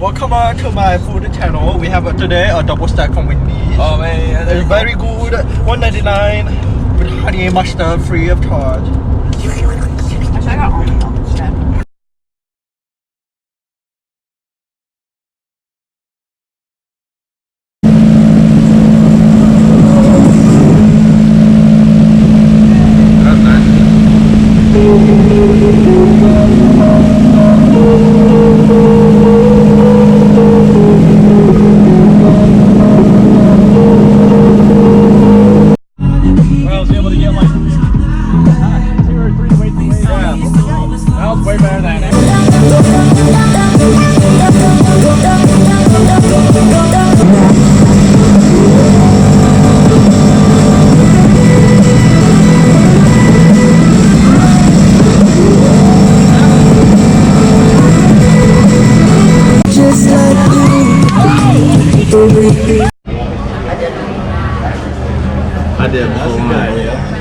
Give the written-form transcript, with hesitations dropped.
Welcome to my food channel. We have today a double stack from Wendy's. Oh man, It's very good. $1.99 with honey and mustard, free of charge. Actually, I got almond milk instead. that's nice. I was able to get like 2 or 3 weights away. Yeah, that was way better than that. Just like you. I did before.